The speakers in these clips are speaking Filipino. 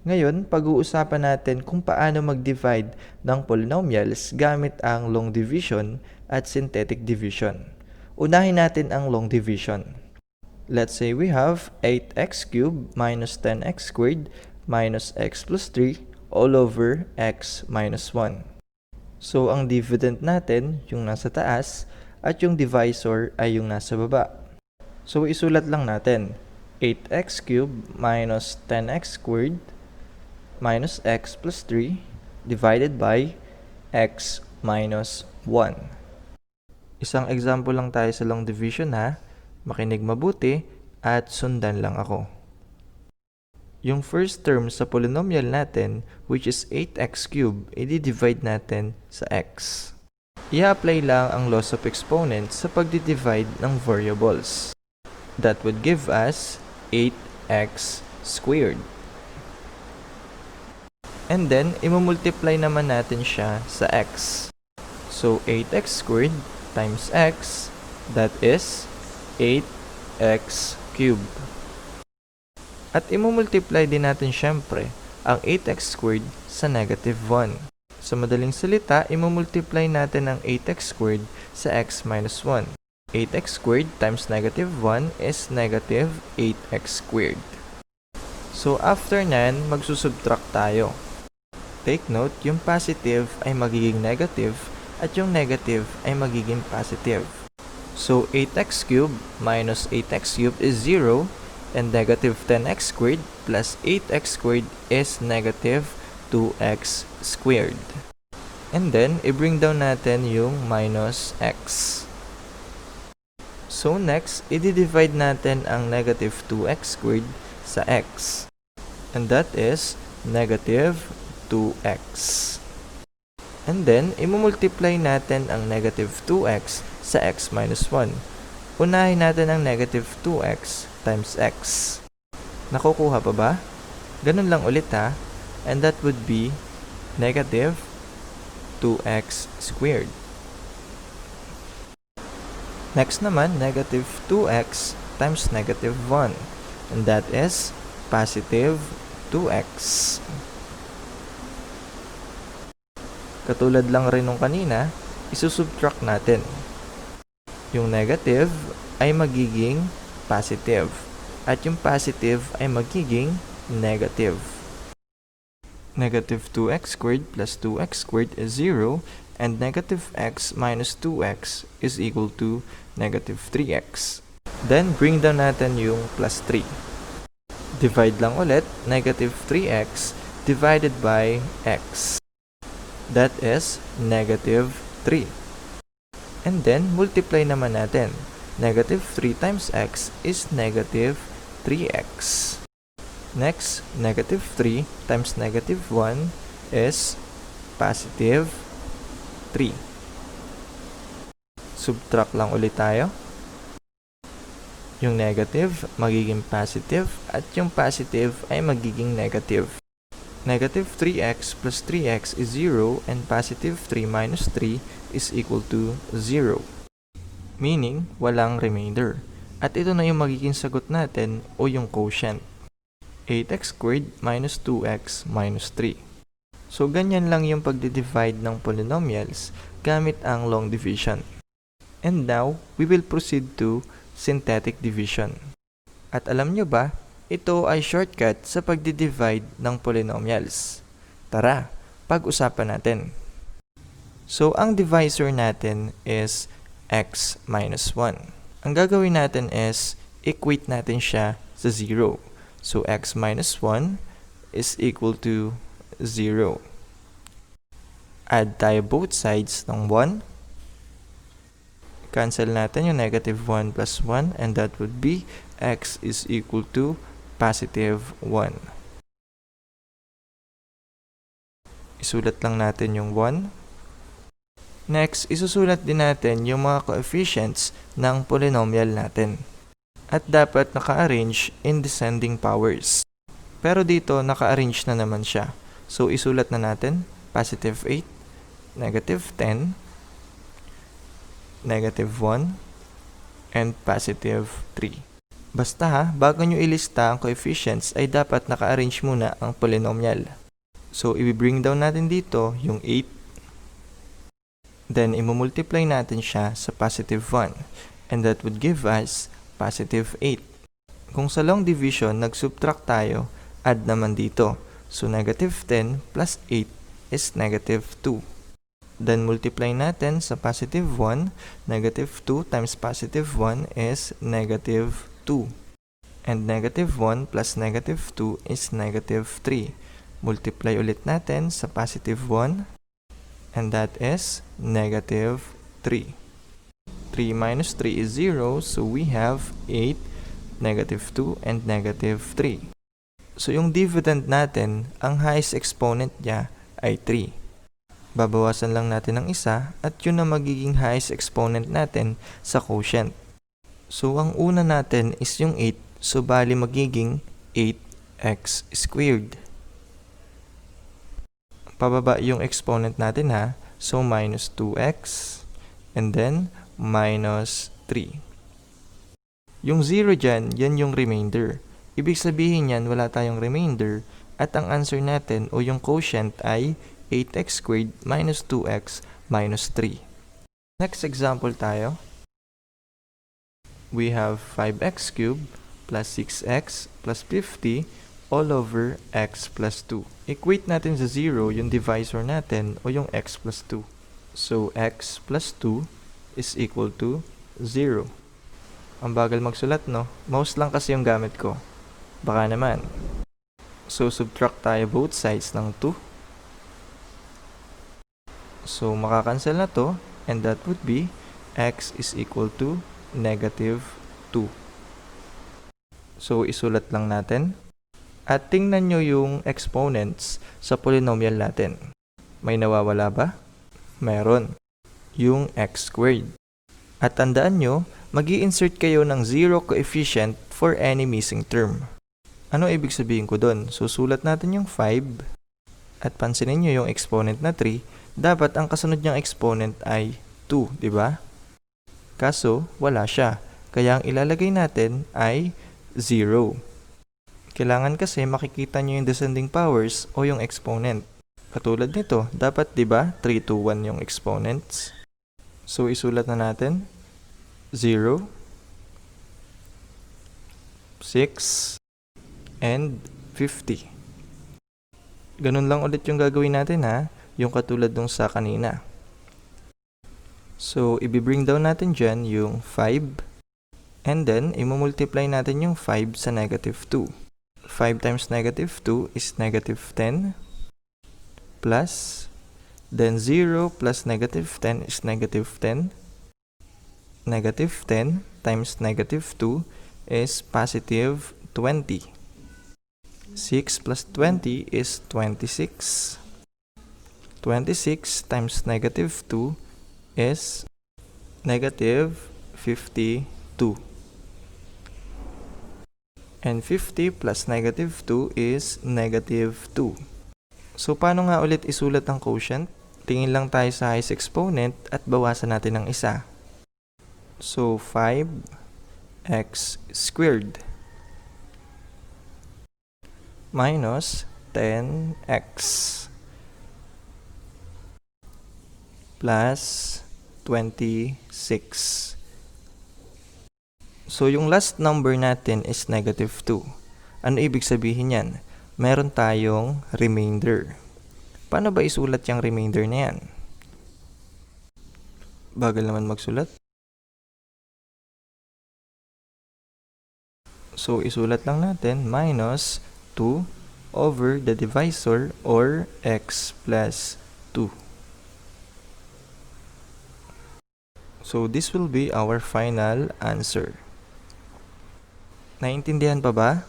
Ngayon, pag-uusapan natin kung paano mag-divide ng polynomials gamit ang long division at synthetic division. Unahin natin ang long division. Let's say we have 8x cubed minus 10x squared minus x plus 3 all over x minus 1. So, ang dividend natin, yung nasa taas, at yung divisor ay yung nasa baba. So, isulat lang natin, 8x cubed minus 10x squared minus x plus 3 divided by x minus 1. Isang example lang tayo sa long division ha. Makinig mabuti at sundan lang ako. Yung first term sa polynomial natin, which is 8x cubed, i-divide natin sa x. I-apply lang ang laws of exponents sa pagdi-divide ng variables. That would give us 8x squared. And then, imumultiply naman natin siya sa x. So, 8x squared times x, that is 8x cubed. At imumultiply din natin syempre ang 8x squared sa negative 1. Sa madaling salita, imumultiply natin ang 8x squared sa x minus 1. 8x squared times negative 1 is negative 8x squared. So, after nan, magsusubtract tayo. Take note, yung positive ay magiging negative at yung negative ay magiging positive. So, 8x cubed minus 8x cubed is 0 and negative 10x squared plus 8x squared is negative 2x squared. And then, i-bring down natin yung minus x. So, next, i-divide natin ang negative 2x squared sa x. And that is negative 2x. And then, imumultiply natin ang negative 2x sa x minus 1. Unahin natin ang negative 2x times x. Nakukuha pa ba? Ganun lang ulit ha. And that would be negative 2x squared. Next naman, negative 2x times negative 1. And that is positive 2x. Katulad lang rin nung kanina, isusubtract natin. Yung negative ay magiging positive at yung positive ay magiging negative. Negative 2x squared plus 2x squared is 0 and negative x minus 2x is equal to negative 3x. Then, bring down natin yung plus 3. Divide lang ulit, negative 3x divided by x. That is negative 3. And then, multiply naman natin. Negative 3 times x is negative 3x. Next, negative 3 times negative 1 is positive 3. Subtract lang ulit tayo. Yung negative magiging positive at yung positive ay magiging negative. Negative 3x plus 3x is 0 and positive 3 minus 3 is equal to 0. Meaning, walang remainder. At ito na yung magiging sagot natin o yung quotient. 8x squared minus 2x minus 3. So, ganyan lang yung pagdi-divide ng polynomials gamit ang long division. And now, we will proceed to synthetic division. At alam nyo ba, ito ay shortcut sa pagdi-divide ng polynomials. Tara, pag-usapan natin. So, ang divisor natin is x minus 1. Ang gagawin natin is, equate natin siya sa 0. So, x minus 1 is equal to 0. Add tayo both sides ng 1. Cancel natin yung negative 1 plus 1 and that would be x is equal to positive 1. Isulat lang natin yung 1. Next, isusulat din natin yung mga coefficients ng polynomial natin. At dapat naka-arrange in descending powers. Pero dito, naka-arrange na naman siya. So, isulat na natin, positive 8, negative 10, negative 1, and positive 3. Basta ha, bago nyo ilista ang coefficients ay dapat naka-arrange muna ang polynomial. So, i-bring down natin dito yung 8. Then, i-multiply natin siya sa positive 1. And that would give us positive 8. Kung sa long division, nag-subtract tayo, add naman dito. So, negative 10 plus 8 is negative 2. Then, multiply natin sa positive 1. Negative 2 times positive 1 is negative 2. And negative 1 plus negative 2 is negative 3. Multiply ulit natin sa positive 1. And that is negative 3. 3 minus 3 is 0. So, we have 8, negative 2, and negative 3. So, yung dividend natin, ang highest exponent niya ay 3. Babawasan lang natin ng isa at yun ang magiging highest exponent natin sa quotient. So, ang una natin is yung 8. So, bali magiging 8x squared. Pababa yung exponent natin ha. So, minus 2x and then minus 3. Yung 0 dyan, yan yung remainder. Ibig sabihin yan, wala tayong remainder at ang answer natin o yung quotient ay 8x squared minus 2x minus 3. Next example tayo. We have 5x cubed plus 6x plus 50 all over x plus 2. Equate natin sa 0 yung divisor natin o yung x plus 2. So, x plus 2 is equal to 0. Ang bagal magsulat, no? Mouse lang kasi yung gamit ko. Baka naman. So, subtract tayo both sides ng 2. So, makakancel na to and that would be x is equal to negative 2. So, isulat lang natin. At tingnan nyo yung exponents sa polynomial natin. May nawawala ba? Meron. Yung x squared. At tandaan nyo, mag-i-insert kayo ng 0 coefficient for any missing term. Ano ibig sabihin ko doon? Susulat natin yung 5. At pansinin nyo yung exponent na 3. Dapat ang kasunod niyang exponent ay 2, di ba? Kaso, wala siya. Kaya ang ilalagay natin ay 0. Kailangan kasi makikita nyo yung descending powers o yung exponent. Katulad nito, dapat 'di ba 3, 2, 1 yung exponents. So isulat na natin 0, 6, and 50. Ganun lang ulit yung gagawin natin ha, yung katulad nung sa kanina. So i-bring down natin dyan yung 5 and then i-multiply natin yung 5 sa negative 2. 5 times negative 2 is negative 10 plus, then 0 plus negative 10 is negative 10. Negative 10 times negative 2 is positive 20. 6 plus 20 is 26. 26 times negative 2 is negative 52. And 50 plus negative 2 is negative 2. So, paano nga ulit isulat ang quotient? Tingin lang tayo sa highest exponent at bawasan natin ng isa. So, 5x squared minus 10x plus 26. So, yung last number natin is negative 2. Ano ibig sabihin yan? Meron tayong remainder. Paano ba isulat yung remainder na yan? Bagal naman magsulat. So, isulat lang natin minus 2 over the divisor or x plus 2. So, this will be our final answer. Naintindihan pa ba?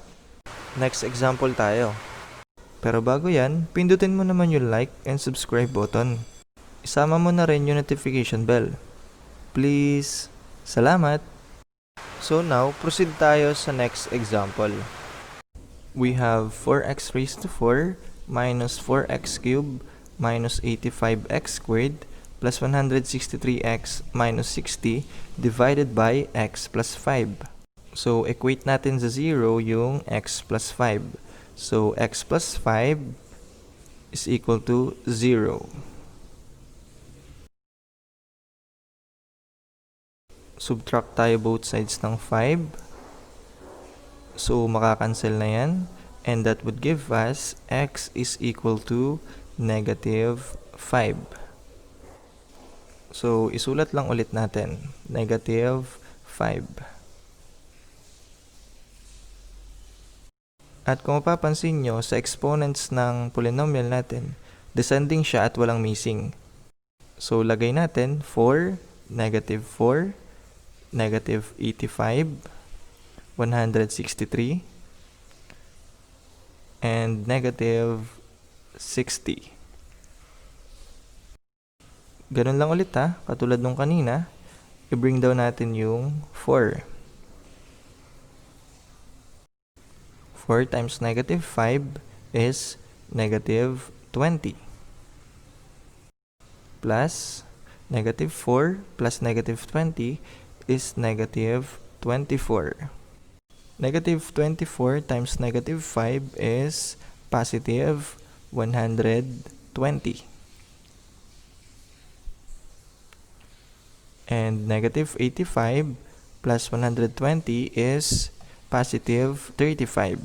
Next example tayo. Pero bago yan, pindutin mo naman yung like and subscribe button. Isama mo na rin yung notification bell. Please. Salamat! So now, proceed tayo sa next example. We have 4x raised to 4 minus 4x cubed minus 85x squared plus 163x minus 60 divided by x plus 5. So, equate natin sa 0 yung x plus 5. So, x plus 5 is equal to 0. Subtract tayo both sides ng 5. So, makakancel na yan. And that would give us x is equal to negative 5. So, isulat lang ulit natin. Negative 5. At kung mapapansin nyo, sa exponents ng polynomial natin, descending siya at walang missing. So, lagay natin 4, negative 4, negative 85, 163, and negative 60. Ganun lang ulit ha, katulad nung kanina, i-bring down natin yung 4. 4 times negative 5 is negative 20. Plus negative 4 plus negative 20 is negative 24. Negative 24 times negative 5 is positive 120. And negative 85 plus 120 is positive 35.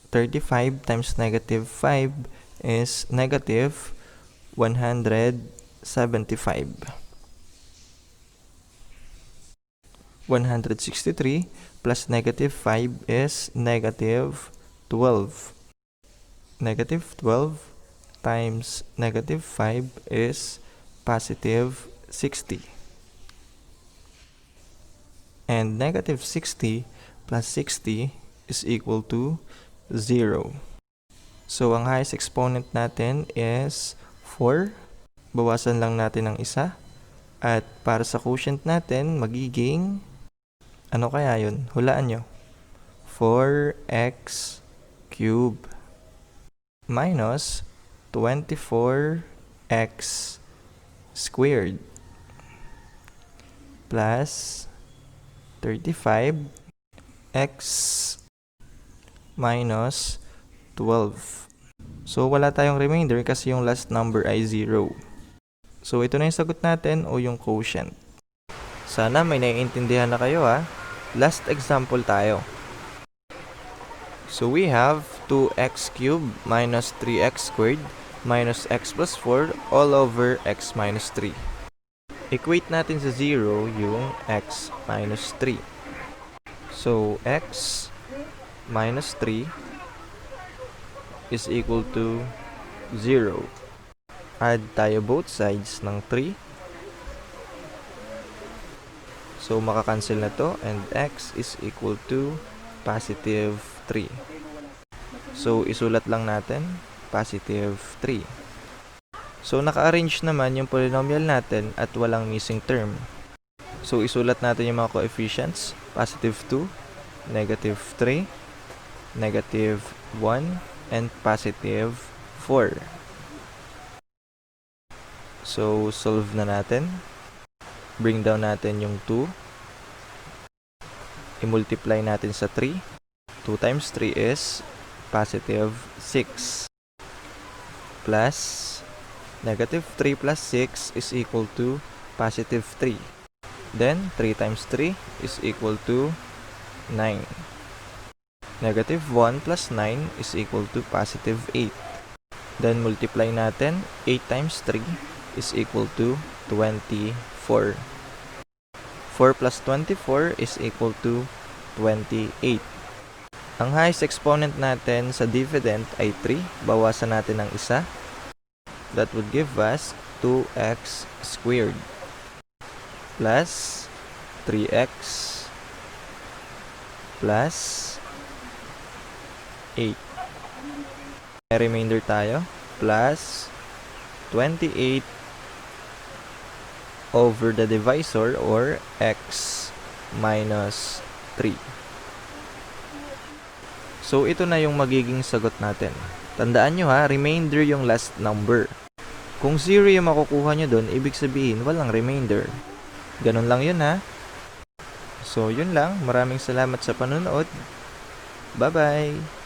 35 times negative 5 is negative 175. 163 plus negative 5 is negative 12. Negative 12 times negative 5 is positive 60. And negative 60 plus 60 is equal to 0. So, ang highest exponent natin is 4. Bawasan lang natin ng isa. At para sa quotient natin, magiging, ano kaya yun? Hulaan nyo. 4x cube minus 24x squared plus 35x minus 12. So, wala tayong remainder kasi yung last number ay 0. So, ito na yung sagot natin o yung quotient. Sana may naiintindihan na kayo ha. Last example tayo. So, we have 2x cubed minus 3x squared minus x plus 4 all over x minus 3. Equate natin sa 0 yung x minus 3. So, x minus 3 is equal to 0. Add tayo both sides ng 3. So, makakancel na to and x is equal to positive 3. So, isulat lang natin positive 3. So, naka-arrange naman yung polynomial natin at walang missing term. So, isulat natin yung mga coefficients. Positive 2, negative 3, negative 1, and positive 4. So, solve na natin. Bring down natin yung 2. I-multiply natin sa 3. 2 times 3 is positive 6. Plus negative 3 plus 6 is equal to positive 3. Then, 3 times 3 is equal to 9. Negative 1 plus 9 is equal to positive 8. Then, multiply natin. 8 times 3 is equal to 24. 4 plus 24 is equal to 28. Ang highest exponent natin sa dividend ay 3. Bawasan natin ng isa. That would give us 2x squared plus 3x plus 8. May remainder tayo plus 28 over the divisor or x minus 3. So, ito na yung magiging sagot natin. Tandaan nyo ha, remainder yung last number. Kung 0 yung makukuha nyo dun, ibig sabihin walang remainder. Ganun lang yun ha. So, So, yun lang. Maraming salamat sa panonood. Bye-bye!